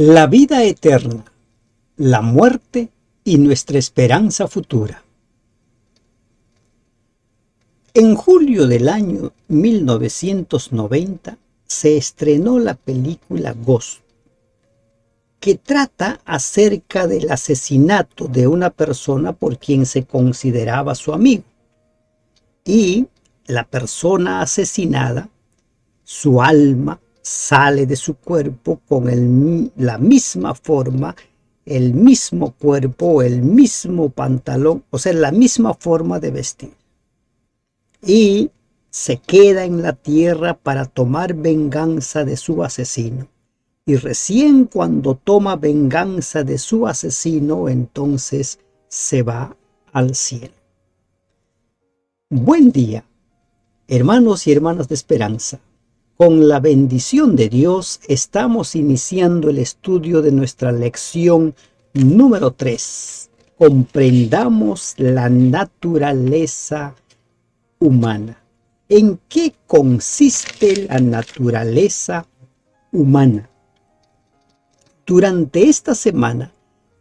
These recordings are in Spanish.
La vida eterna, la muerte y nuestra esperanza futura. En julio del año 1990 se estrenó la película Ghost, que trata acerca del asesinato de una persona por quien se consideraba su amigo. Y la persona asesinada, su alma sale de su cuerpo con la misma forma, el mismo cuerpo, el mismo pantalón, o sea, la misma forma de vestir. Y se queda en la tierra para tomar venganza de su asesino. Y recién cuando toma venganza de su asesino, entonces se va al cielo. Buen día, hermanos y hermanas de esperanza. Con la bendición de Dios estamos iniciando el estudio de nuestra lección número 3. Comprendamos la naturaleza humana. ¿En qué consiste la naturaleza humana? Durante esta semana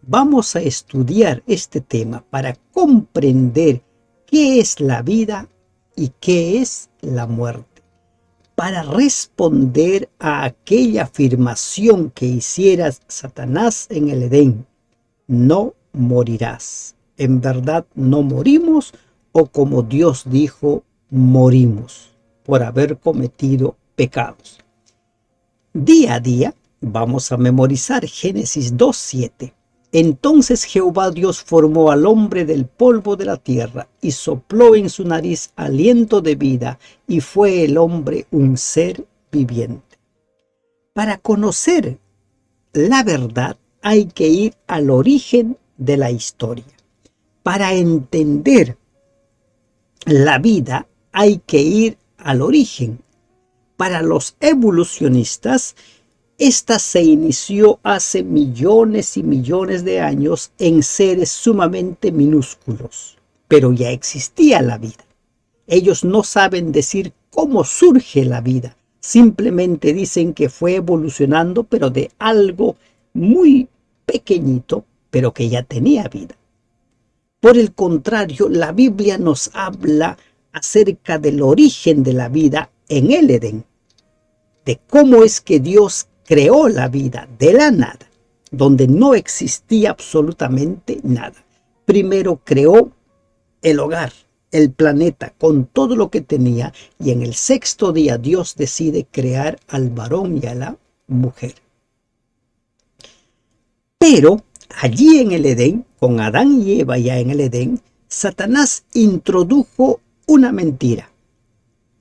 vamos a estudiar este tema para comprender qué es la vida y qué es la muerte, para responder a aquella afirmación que hiciera Satanás en el Edén: no morirás. En verdad no morimos, o como Dios dijo, morimos por haber cometido pecados. Día a día vamos a memorizar Génesis 2:7. Entonces Jehová Dios formó al hombre del polvo de la tierra y sopló en su nariz aliento de vida, y fue el hombre un ser viviente. Para conocer la verdad hay que ir al origen de la historia. Para entender la vida hay que ir al origen. Para los evolucionistas, esta se inició hace millones y millones de años en seres sumamente minúsculos, pero ya existía la vida. Ellos no saben decir cómo surge la vida, simplemente dicen que fue evolucionando, pero de algo muy pequeñito, pero que ya tenía vida. Por el contrario, la Biblia nos habla acerca del origen de la vida en el Edén, de cómo es que Dios creó la vida de la nada, donde no existía absolutamente nada. Primero creó el hogar, el planeta, con todo lo que tenía, y en el sexto día Dios decide crear al varón y a la mujer. Pero allí en el Edén, con Adán y Eva ya en el Edén, Satanás introdujo una mentira.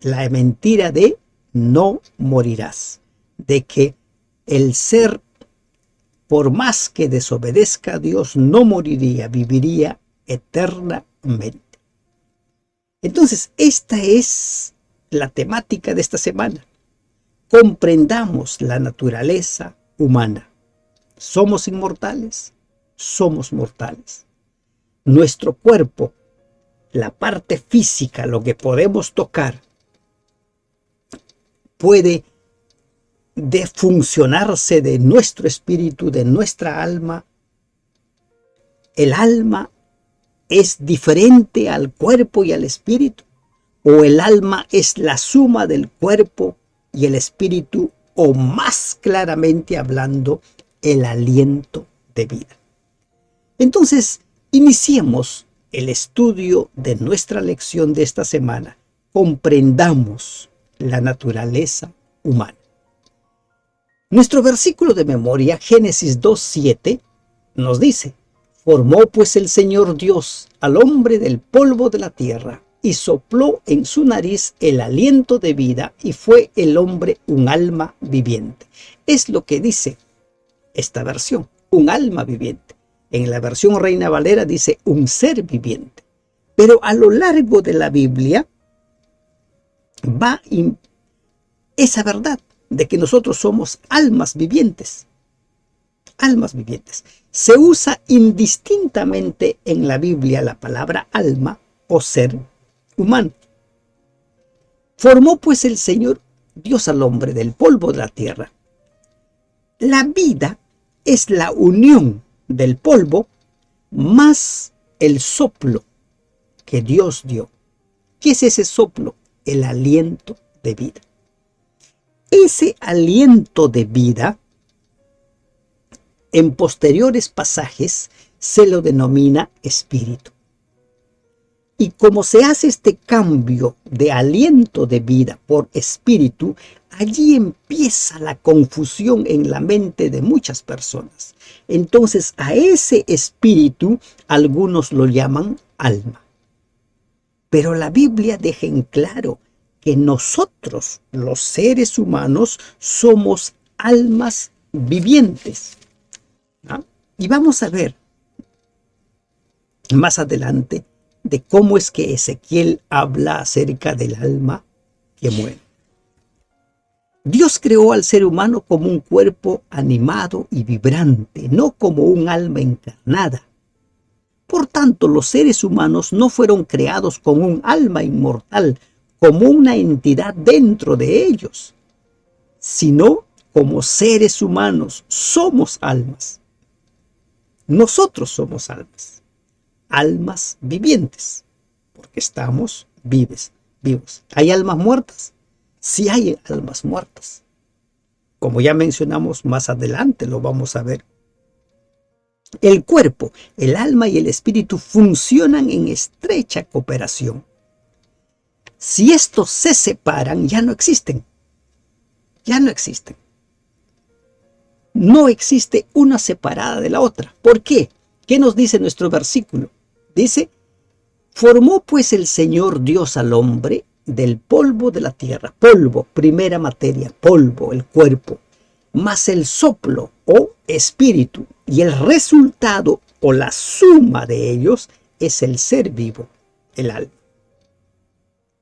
La mentira de no morirás, de que el ser, por más que desobedezca a Dios, no moriría, viviría eternamente. Entonces, esta es la temática de esta semana. Comprendamos la naturaleza humana. ¿Somos inmortales? Somos mortales. Nuestro cuerpo, la parte física, lo que podemos tocar, puede defuncionarse de nuestro espíritu, de nuestra alma. El alma es diferente al cuerpo y al espíritu, o el alma es la suma del cuerpo y el espíritu, o más claramente hablando, el aliento de vida. Entonces, iniciemos el estudio de nuestra lección de esta semana. Comprendamos la naturaleza humana. Nuestro versículo de memoria, Génesis 2:7, nos dice: formó pues el Señor Dios al hombre del polvo de la tierra, y sopló en su nariz el aliento de vida, y fue el hombre un alma viviente. Es lo que dice esta versión, un alma viviente. En la versión Reina Valera dice un ser viviente. Pero a lo largo de la Biblia va esa verdad de que nosotros somos almas vivientes. Almas vivientes. Se usa indistintamente en la Biblia la palabra alma o ser humano. Formó pues el Señor Dios al hombre del polvo de la tierra. La vida es la unión del polvo más el soplo que Dios dio. ¿Qué es ese soplo? El aliento de vida. Ese aliento de vida, en posteriores pasajes, se lo denomina espíritu. Y como se hace este cambio de aliento de vida por espíritu, allí empieza la confusión en la mente de muchas personas. Entonces, a ese espíritu algunos lo llaman alma. Pero la Biblia deja en claro que nosotros, los seres humanos, somos almas vivientes. ¿Ah? Y vamos a ver más adelante de cómo es que Ezequiel habla acerca del alma que muere. Dios creó al ser humano como un cuerpo animado y vibrante, no como un alma encarnada. Por tanto, los seres humanos no fueron creados con un alma inmortal, como una entidad dentro de ellos, sino como seres humanos somos almas. Nosotros somos almas, almas vivientes, porque estamos vivos. ¿Hay almas muertas? Sí hay almas muertas. Como ya mencionamos más adelante, lo vamos a ver. El cuerpo, el alma y el espíritu funcionan en estrecha cooperación. Si estos se separan, ya no existen. Ya no existen. No existe una separada de la otra. ¿Por qué? ¿Qué nos dice nuestro versículo? Dice, formó pues el Señor Dios al hombre del polvo de la tierra. Polvo, primera materia, polvo, el cuerpo, más el soplo o espíritu. Y el resultado o la suma de ellos es el ser vivo, el alma.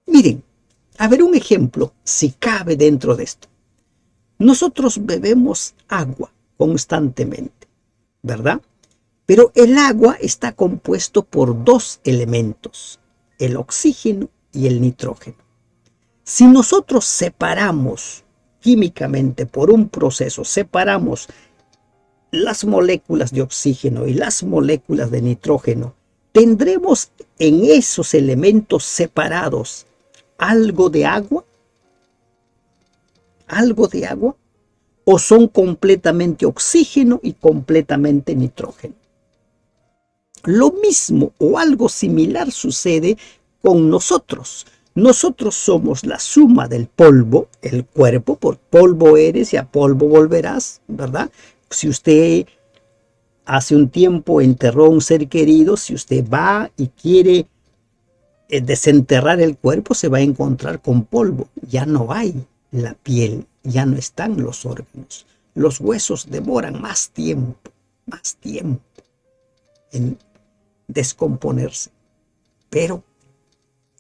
Miren, a ver un ejemplo, si cabe dentro de esto. Nosotros bebemos agua constantemente, ¿verdad? Pero el agua está compuesto por dos elementos, el oxígeno y el nitrógeno. Si nosotros separamos químicamente por un proceso, separamos las moléculas de oxígeno y las moléculas de nitrógeno, ¿tendremos en esos elementos separados algo de agua? ¿Algo de agua? ¿O son completamente oxígeno y completamente nitrógeno? Lo mismo o algo similar sucede con nosotros. Nosotros somos la suma del polvo, el cuerpo, por polvo eres y a polvo volverás, ¿verdad? Si usted hace un tiempo enterró a un ser querido, si usted va y quiere desenterrar el cuerpo, se va a encontrar con polvo. Ya no hay la piel, ya no están los órganos. Los huesos demoran más tiempo en descomponerse. Pero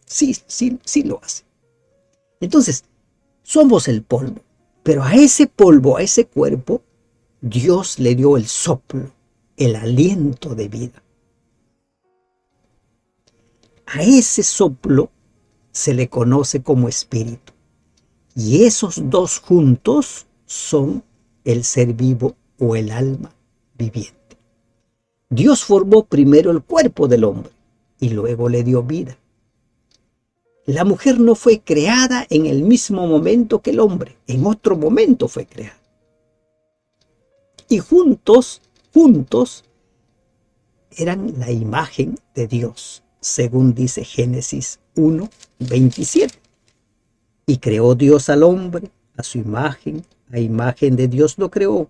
sí lo hace. Entonces, somos el polvo. Pero a ese polvo, a ese cuerpo, Dios le dio el soplo, el aliento de vida. A ese soplo se le conoce como espíritu. Y esos dos juntos son el ser vivo o el alma viviente. Dios formó primero el cuerpo del hombre y luego le dio vida. La mujer no fue creada en el mismo momento que el hombre, en otro momento fue creada. Y juntos eran la imagen de Dios, según dice Génesis 1:27. Y creó Dios al hombre a su imagen, a imagen de Dios lo creó,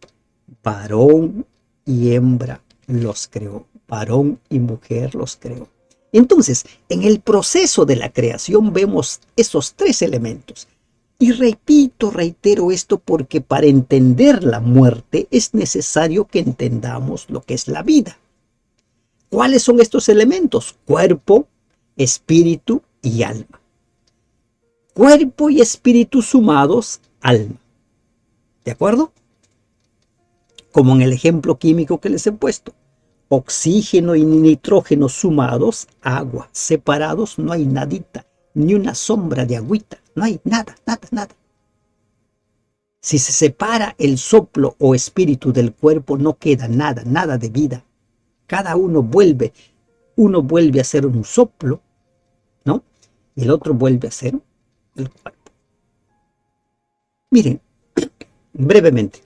varón y hembra los creó, varón y mujer los creó. Entonces, en el proceso de la creación vemos esos tres elementos. Y reitero esto porque para entender la muerte es necesario que entendamos lo que es la vida. ¿Cuáles son estos elementos? Cuerpo, espíritu y alma. Cuerpo y espíritu sumados, alma. ¿De acuerdo? Como en el ejemplo químico que les he puesto. Oxígeno y nitrógeno sumados, agua. Separados no hay nadita, ni una sombra de agüita. No hay nada. Si se separa el soplo o espíritu del cuerpo, no queda nada, nada de vida. Cada uno vuelve a ser un soplo, ¿no? Y el otro vuelve a ser el cuerpo. Miren, brevemente,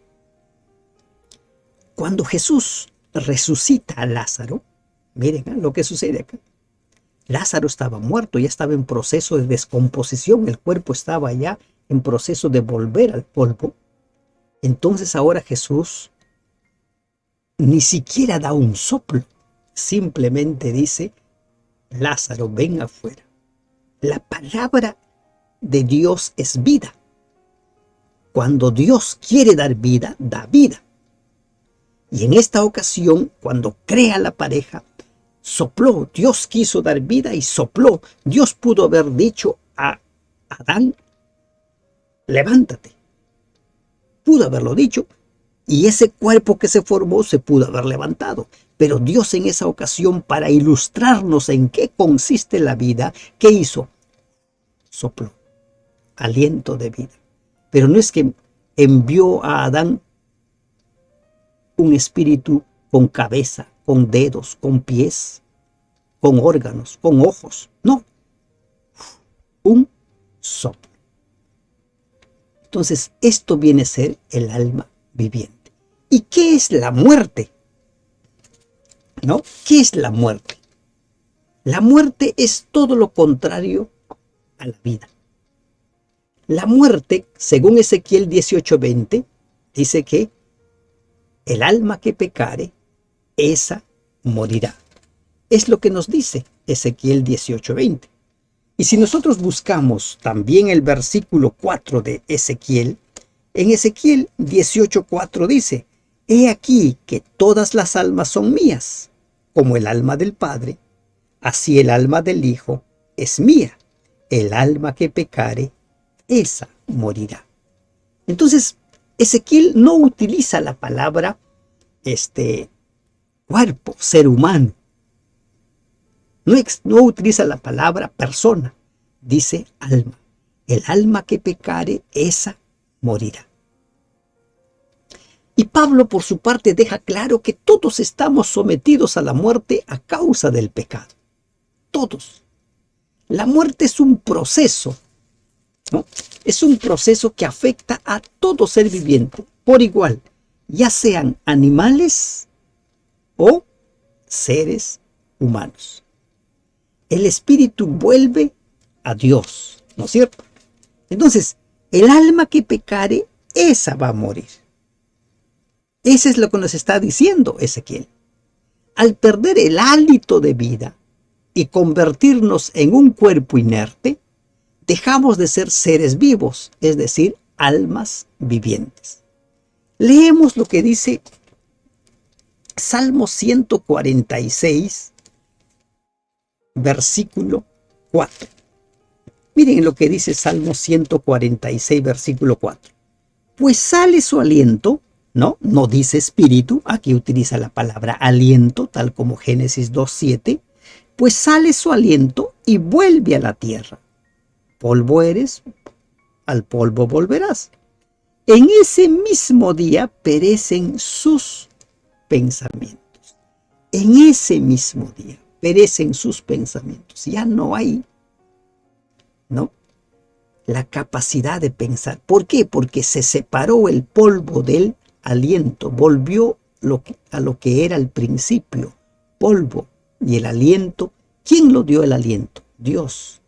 cuando Jesús resucita a Lázaro, miren lo que sucede acá. Lázaro estaba muerto, ya estaba en proceso de descomposición, el cuerpo estaba ya en proceso de volver al polvo. Entonces ahora Jesús ni siquiera da un soplo, simplemente dice, Lázaro, ven afuera. La palabra de Dios es vida. Cuando Dios quiere dar vida, da vida. Y en esta ocasión, cuando crea la pareja, sopló. Dios quiso dar vida y sopló. Dios pudo haber dicho a Adán, levántate. Pudo haberlo dicho. Y ese cuerpo que se formó se pudo haber levantado. Pero Dios en esa ocasión, para ilustrarnos en qué consiste la vida, ¿qué hizo? Sopló. Aliento de vida. Pero no es que envió a Adán un espíritu con cabeza, con dedos, con pies, con órganos, con ojos. No. Un soplo. Entonces, esto viene a ser el alma viviente. ¿Y qué es la muerte? ¿No? ¿Qué es la muerte? La muerte es todo lo contrario a la vida. La muerte, según Ezequiel 18:20, dice que el alma que pecare, esa morirá. Es lo que nos dice Ezequiel 18:20. Y si nosotros buscamos también el versículo 4 de Ezequiel, en Ezequiel 18:4 dice, he aquí que todas las almas son mías, como el alma del Padre, así el alma del Hijo es mía. El alma que pecare, esa morirá. Entonces, Ezequiel no utiliza la palabra cuerpo, ser humano. No utiliza la palabra persona. Dice alma. El alma que pecare, esa morirá. Y Pablo, por su parte, deja claro que todos estamos sometidos a la muerte a causa del pecado. Todos. La muerte es un proceso, ¿no? Es un proceso que afecta a todo ser viviente por igual, ya sean animales o seres humanos. El espíritu vuelve a Dios, ¿no es cierto? Entonces, el alma que pecare, esa va a morir. Eso es lo que nos está diciendo Ezequiel. Al perder el hálito de vida y convertirnos en un cuerpo inerte, dejamos de ser seres vivos, es decir, almas vivientes. Leemos lo que dice Salmo 146, versículo 4. Miren lo que dice Salmo 146, versículo 4. Pues sale su aliento, no dice espíritu, aquí utiliza la palabra aliento, tal como Génesis 2:7, pues sale su aliento y vuelve a la tierra. Polvo eres, al polvo volverás. En ese mismo día perecen sus pensamientos. En ese mismo día perecen sus pensamientos. Ya no hay, ¿no?, la capacidad de pensar. ¿Por qué? Porque se separó el polvo del aliento. Volvió a lo que era al principio. Polvo y el aliento. ¿Quién lo dio el aliento? Dios.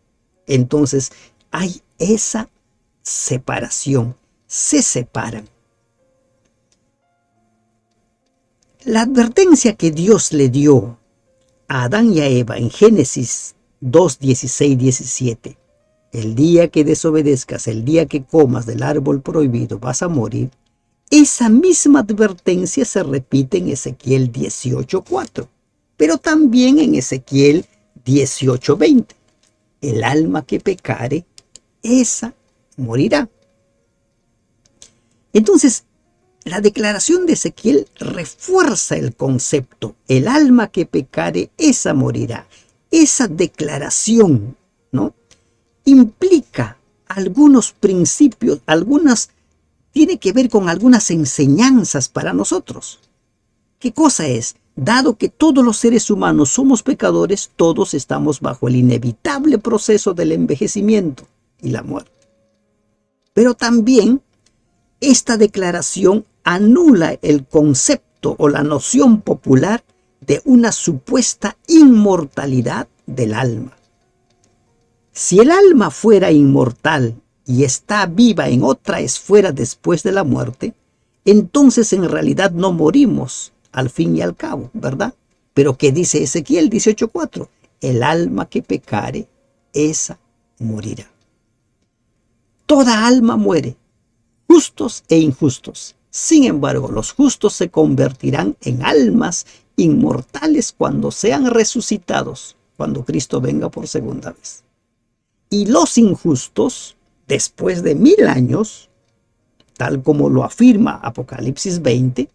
Entonces hay esa separación. Se separan. La advertencia que Dios le dio a Adán y a Eva en Génesis 2, 16, 17. El día que desobedezcas, el día que comas del árbol prohibido, vas a morir. Esa misma advertencia se repite en Ezequiel 18:4, pero también en Ezequiel 18:20. El alma que pecare, esa morirá. Entonces, la declaración de Ezequiel refuerza el concepto. El alma que pecare, esa morirá. Esa declaración, ¿no?, implica algunos principios, algunas tiene que ver con algunas enseñanzas para nosotros. ¿Qué cosa es? Dado que todos los seres humanos somos pecadores, todos estamos bajo el inevitable proceso del envejecimiento y la muerte. Pero también esta declaración anula el concepto o la noción popular de una supuesta inmortalidad del alma. Si el alma fuera inmortal y está viva en otra esfera después de la muerte, entonces en realidad no morimos al fin y al cabo, ¿verdad? Pero ¿qué dice Ezequiel 18:4? El alma que pecare, esa morirá. Toda alma muere, justos e injustos. Sin embargo, los justos se convertirán en almas inmortales cuando sean resucitados, cuando Cristo venga por segunda vez. Y los injustos, después de 1000 años, tal como lo afirma Apocalipsis 20,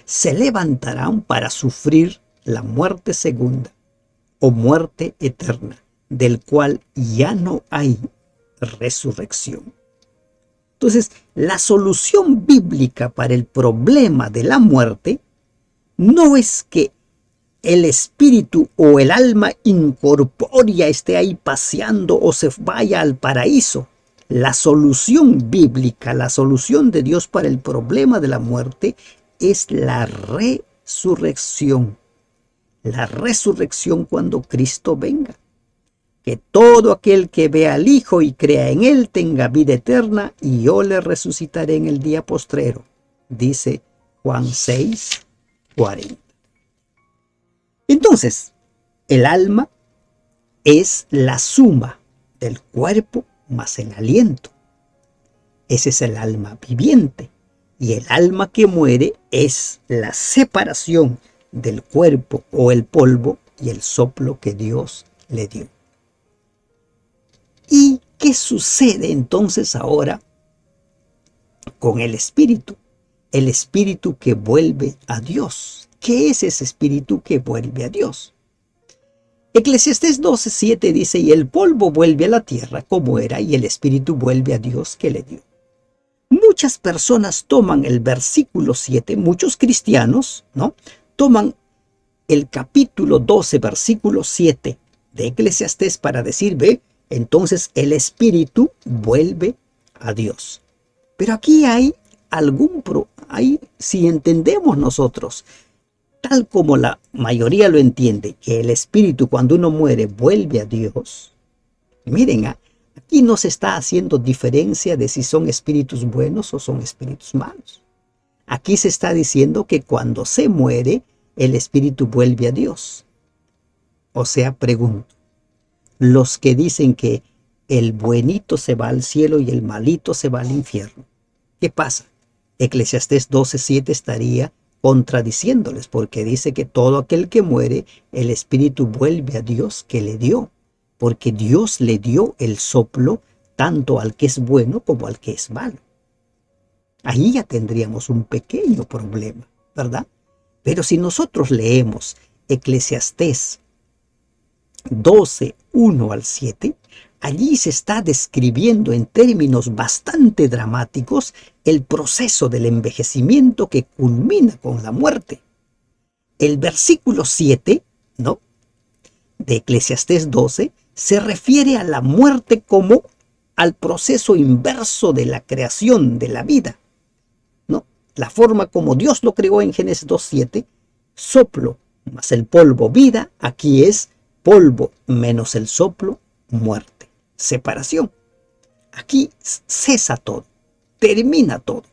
se levantarán para sufrir la muerte segunda o muerte eterna, del cual ya no hay resurrección. Entonces, la solución bíblica para el problema de la muerte no es que el espíritu o el alma incorpórea esté ahí paseando o se vaya al paraíso. La solución bíblica, la solución de Dios para el problema de la muerte es la resurrección. La resurrección cuando Cristo venga. Que todo aquel que vea al Hijo y crea en Él tenga vida eterna, y yo le resucitaré en el día postrero, dice Juan 6:40. Entonces, el alma es la suma del cuerpo más el aliento. Ese es el alma viviente. Y el alma que muere es la separación del cuerpo o el polvo y el soplo que Dios le dio. ¿Y qué sucede entonces ahora con el espíritu? El espíritu que vuelve a Dios. ¿Qué es ese espíritu que vuelve a Dios? Eclesiastés 12:7 dice, y el polvo vuelve a la tierra como era, y el espíritu vuelve a Dios que le dio. Muchas personas toman el versículo 7, muchos cristianos, ¿no? Toman el capítulo 12, versículo 7 de Eclesiastés para decir, ve, entonces el espíritu vuelve a Dios. Pero aquí hay si entendemos nosotros, tal como la mayoría lo entiende, que el espíritu cuando uno muere vuelve a Dios. Miren, aquí no se está haciendo diferencia de si son espíritus buenos o son espíritus malos. Aquí se está diciendo que cuando se muere, el espíritu vuelve a Dios. O sea, pregunto, los que dicen que el buenito se va al cielo y el malito se va al infierno, ¿qué pasa? Eclesiastés 12:7 estaría contradiciéndoles, porque dice que todo aquel que muere, el espíritu vuelve a Dios que le dio, porque Dios le dio el soplo tanto al que es bueno como al que es malo. Ahí ya tendríamos un pequeño problema, ¿verdad? Pero si nosotros leemos Eclesiastés 12:1-7, allí se está describiendo en términos bastante dramáticos el proceso del envejecimiento que culmina con la muerte. El versículo 7, ¿no?, de Eclesiastés 12 se refiere a la muerte como al proceso inverso de la creación de la vida, ¿no? La forma como Dios lo creó en Génesis 2:7, soplo más el polvo, vida. Aquí es polvo menos el soplo, muerte, separación. Aquí cesa todo, termina todo.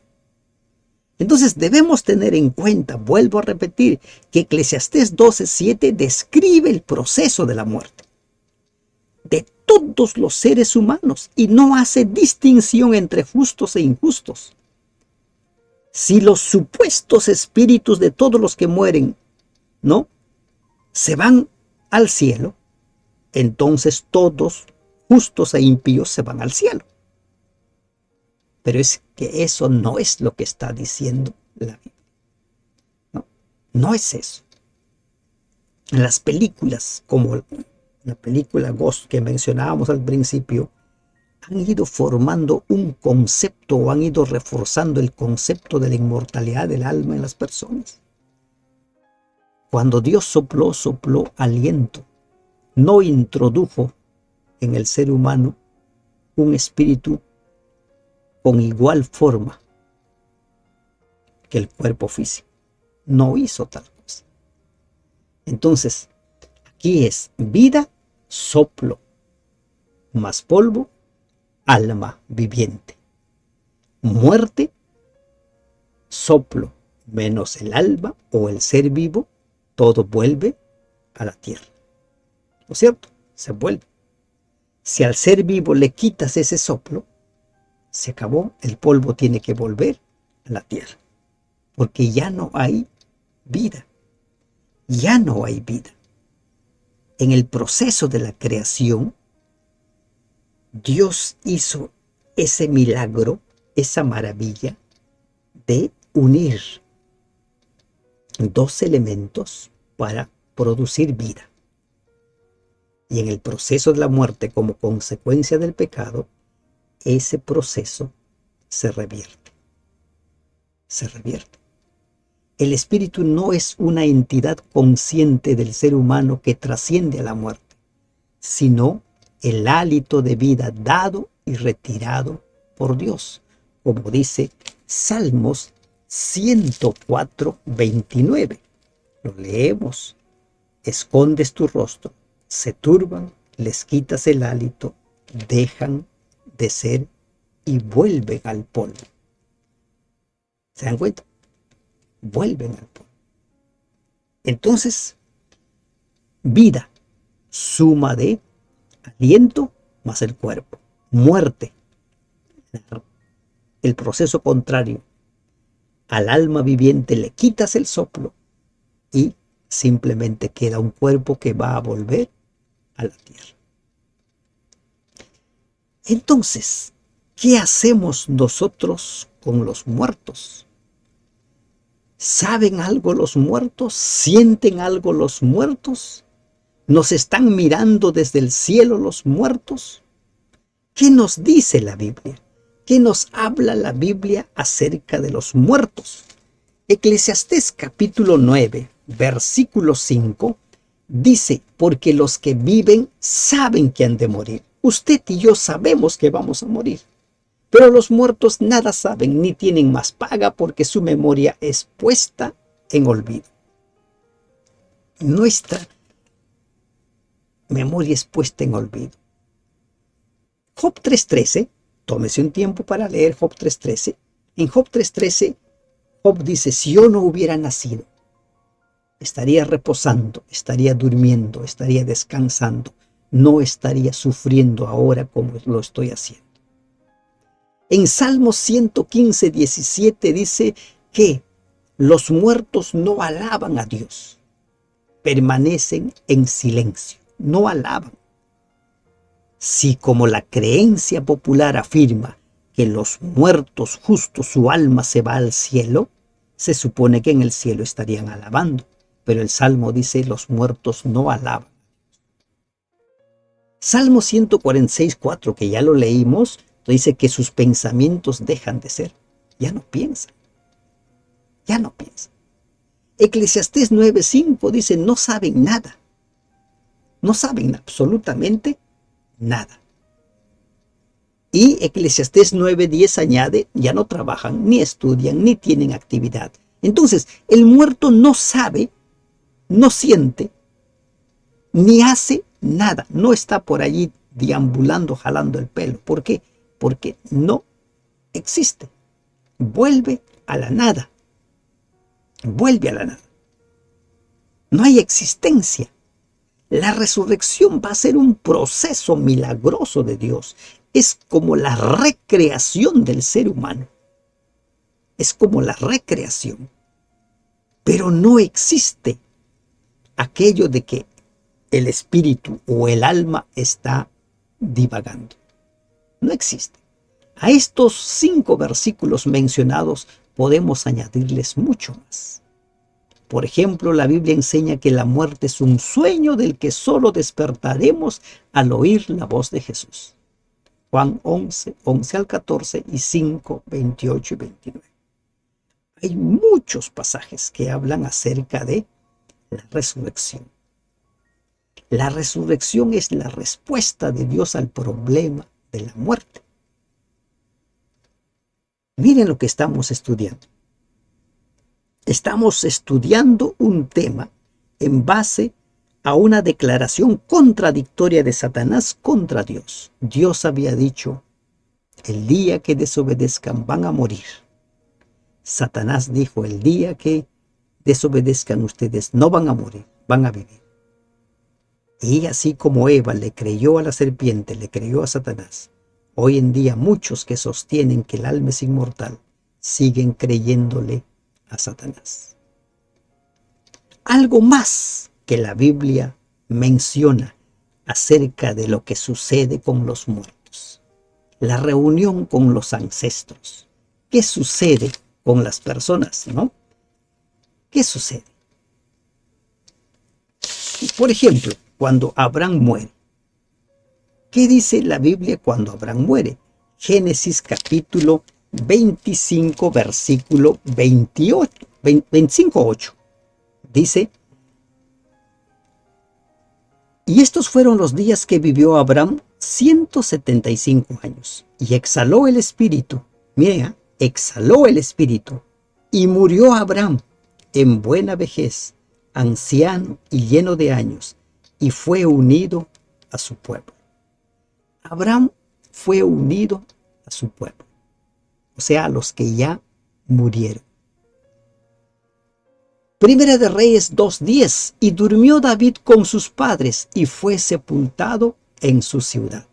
Entonces debemos tener en cuenta, vuelvo a repetir, que Eclesiastés 12:7 describe el proceso de la muerte de todos los seres humanos y no hace distinción entre justos e injustos. Si los supuestos espíritus de todos los que mueren, ¿no?, se van al cielo, entonces todos, justos e impíos, se van al cielo. Pero es que eso no es lo que está diciendo la Biblia. No, no es eso. En las películas, como la película Ghost que mencionábamos al principio, han ido formando un concepto o han ido reforzando el concepto de la inmortalidad del alma en las personas. Cuando Dios sopló aliento, no introdujo en el ser humano un espíritu con igual forma que el cuerpo físico. No hizo tal cosa. Entonces, aquí es vida, soplo, más polvo, alma viviente. Muerte, soplo, menos el alma o el ser vivo, todo vuelve a la tierra. ¿No es cierto? Se vuelve. Si al ser vivo le quitas ese soplo, se acabó, el polvo tiene que volver a la tierra. Porque ya no hay vida. Ya no hay vida. En el proceso de la creación, Dios hizo ese milagro, esa maravilla de unir dos elementos para producir vida. Y en el proceso de la muerte, como consecuencia del pecado, ese proceso se revierte. Se revierte. El espíritu no es una entidad consciente del ser humano que trasciende a la muerte, sino el hálito de vida dado y retirado por Dios, como dice Salmos 104, 29. Lo leemos. Escondes tu rostro, se turban, les quitas el hálito, dejan de ser y vuelven al polvo. ¿Se dan cuenta? Vuelven al polvo. Entonces, vida, suma de aliento más el cuerpo. Muerte, el proceso contrario. Al alma viviente le quitas el soplo y simplemente queda un cuerpo que va a volver a la tierra. Entonces, ¿qué hacemos nosotros con los muertos? ¿Saben algo los muertos? ¿Sienten algo los muertos? ¿Nos están mirando desde el cielo los muertos? ¿Qué nos dice la Biblia? ¿Qué nos habla la Biblia acerca de los muertos? Eclesiastés capítulo 9, versículo 5, dice, porque los que viven saben que han de morir. Usted y yo sabemos que vamos a morir. Pero los muertos nada saben ni tienen más paga porque su memoria es puesta en olvido. Nuestra memoria es puesta en olvido. Job 3.13, tómese un tiempo para leer Job 3.13. En Job 3.13, Job dice, si yo no hubiera nacido, estaría reposando, estaría durmiendo, estaría descansando, no estaría sufriendo ahora como lo estoy haciendo. En Salmos 115, 17 dice que los muertos no alaban a Dios, permanecen en silencio, no alaban. Si como la creencia popular afirma que los muertos justos su alma se va al cielo, se supone que en el cielo estarían alabando, pero el Salmo dice los muertos no alaban. Salmo 146, 4, que ya lo leímos, dice que sus pensamientos dejan de ser, ya no piensan, ya no piensan. Eclesiastés 9:5 dice, no saben nada, no saben absolutamente nada. Y Eclesiastés 9:10 añade, ya no trabajan, ni estudian, ni tienen actividad. Entonces, el muerto no sabe, no siente, ni hace nada, no está por allí deambulando, jalando el pelo. ¿Por qué? Porque no existe. Vuelve a la nada. Vuelve a la nada. No hay existencia. La resurrección va a ser un proceso milagroso de Dios. Es como la recreación del ser humano. Es como la recreación. Pero no existe aquello de que el espíritu o el alma está divagando. No existe. A estos 5 versículos mencionados podemos añadirles mucho más. Por ejemplo, la Biblia enseña que la muerte es un sueño del que solo despertaremos al oír la voz de Jesús. Juan 11, 11 al 14 y 5, 28 y 29. Hay muchos pasajes que hablan acerca de la resurrección. La resurrección es la respuesta de Dios al problema de la muerte. Miren lo que estamos estudiando. Estamos estudiando un tema en base a una declaración contradictoria de Satanás contra Dios. Dios había dicho, el día que desobedezcan van a morir. Satanás dijo, el día que desobedezcan ustedes no van a morir, van a vivir. Y así como Eva le creyó a la serpiente, le creyó a Satanás, hoy en día muchos que sostienen que el alma es inmortal siguen creyéndole a Satanás. Algo más que la Biblia menciona acerca de lo que sucede con los muertos. La reunión con los ancestros. ¿Qué sucede con las personas, no? ¿Qué sucede? Por ejemplo, cuando Abraham muere. ¿Qué dice la Biblia cuando Abraham muere? Génesis capítulo 25, versículo 28, 25, 8. Dice, y estos fueron los días que vivió Abraham, 175 años, y exhaló el espíritu. Mira, exhaló el espíritu, y murió Abraham en buena vejez, anciano y lleno de años, y fue unido a su pueblo. Abraham fue unido a su pueblo, o sea, a los que ya murieron. Primera de Reyes 2:10, y durmió David con sus padres y fue sepultado en su ciudad.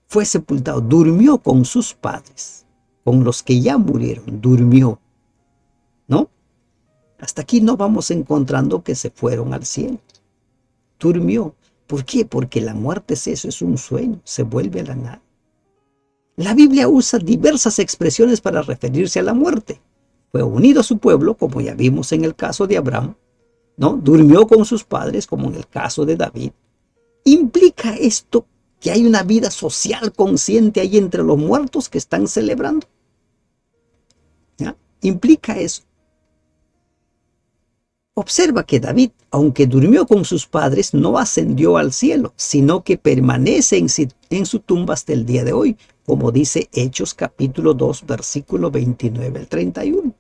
Fue sepultado, durmió con sus padres, con los que ya murieron, durmió, ¿no? Hasta aquí no vamos encontrando que se fueron al cielo. Durmió. ¿Por qué? Porque la muerte es eso, es un sueño, se vuelve a la nada. La Biblia usa diversas expresiones para referirse a la muerte. Fue unido a su pueblo, como ya vimos en el caso de Abraham, ¿no? Durmió con sus padres, como en el caso de David. ¿Implica esto que hay una vida social consciente ahí entre los muertos que están celebrando? ¿Ya? ¿Implica eso? Observa que David, aunque durmió con sus padres, no ascendió al cielo, sino que permanece en su tumba hasta el día de hoy, como dice Hechos capítulo 2, versículo 29 al 31.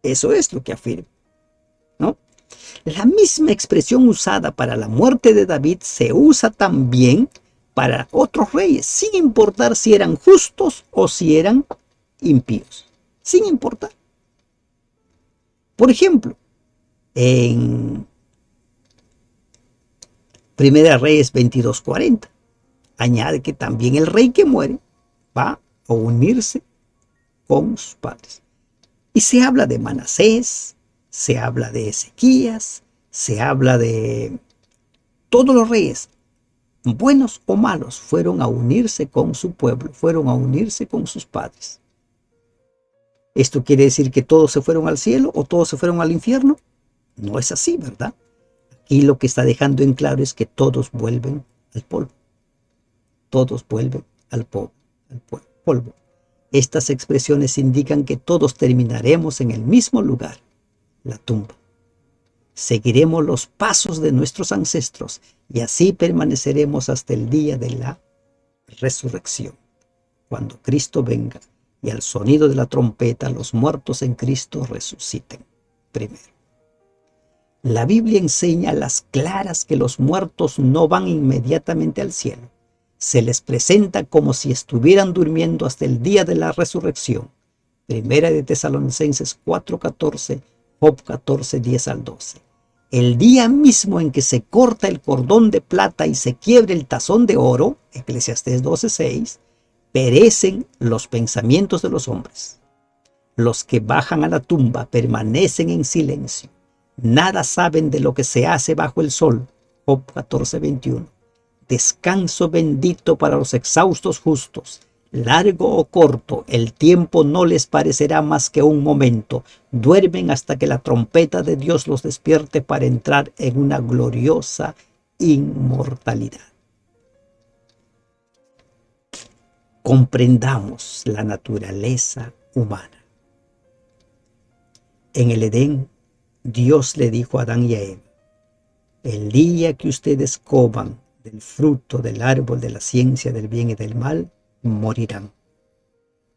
Eso es lo que afirma, ¿no? La misma expresión usada para la muerte de David se usa también para otros reyes, sin importar si eran justos o si eran impíos, sin importar. Por ejemplo, en Primera Reyes 22:40, añade que también el rey que muere va a unirse con sus padres. Y se habla de Manasés, se habla de Ezequías, se habla de todos los reyes, buenos o malos, fueron a unirse con su pueblo, fueron a unirse con sus padres. ¿Esto quiere decir que todos se fueron al cielo o todos se fueron al infierno? No es así, ¿verdad? Aquí lo que está dejando en claro es que todos vuelven al polvo. Todos vuelven al polvo. Estas expresiones indican que todos terminaremos en el mismo lugar, la tumba. Seguiremos los pasos de nuestros ancestros y así permaneceremos hasta el día de la resurrección, cuando Cristo venga y al sonido de la trompeta los muertos en Cristo resuciten primero. La Biblia enseña a las claras que los muertos no van inmediatamente al cielo. Se les presenta como si estuvieran durmiendo hasta el día de la resurrección. Primera de Tesalonicenses 4:14, Job 14:10 al 12. El día mismo en que se corta el cordón de plata y se quiebre el tazón de oro, Eclesiastés 12:6, perecen los pensamientos de los hombres. Los que bajan a la tumba permanecen en silencio. Nada saben de lo que se hace bajo el sol, Job 14:21. Descanso bendito para los exhaustos justos. Largo o corto, el tiempo no les parecerá más que un momento. Duermen hasta que la trompeta de Dios los despierte para entrar en una gloriosa inmortalidad. comprendamos la naturaleza humana. En el Edén, Dios le dijo a Adán y a Eva: el día que ustedes coman del fruto del árbol de la ciencia del bien y del mal, morirán.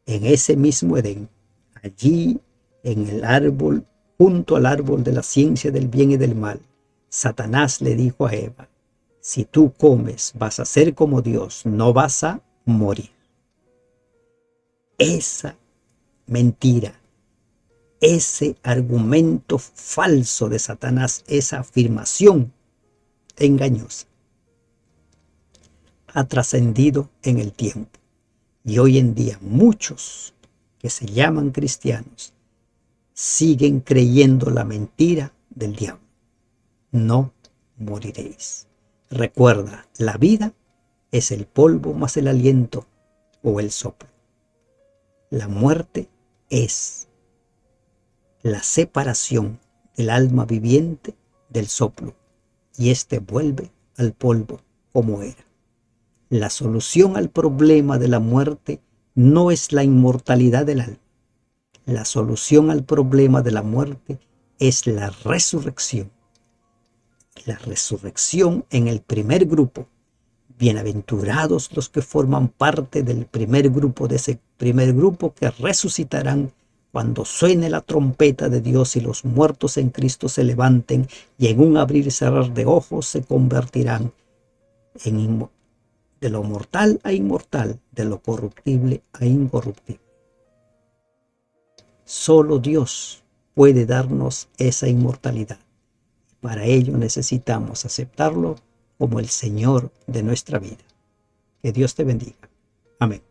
En ese mismo Edén, allí en el árbol, junto al árbol de la ciencia del bien y del mal, Satanás le dijo a Eva: si tú comes, vas a ser como Dios, no vas a morir. Esa mentira, ese argumento falso de Satanás, esa afirmación engañosa, ha trascendido en el tiempo. Y hoy en día muchos que se llaman cristianos siguen creyendo la mentira del diablo: no moriréis. Recuerda, la vida es el polvo más el aliento o el soplo. La muerte es la separación del alma viviente del soplo, y éste vuelve al polvo como era. La solución al problema de la muerte no es la inmortalidad del alma. La solución al problema de la muerte es la resurrección. La resurrección en el primer grupo. Bienaventurados los que forman parte del primer grupo, de ese primer grupo que resucitarán cuando suene la trompeta de Dios y los muertos en Cristo se levanten y en un abrir y cerrar de ojos se convertirán de lo mortal a inmortal, de lo corruptible a incorruptible. Solo Dios puede darnos esa inmortalidad. Para ello necesitamos aceptarlo como el Señor de nuestra vida. Que Dios te bendiga. Amén.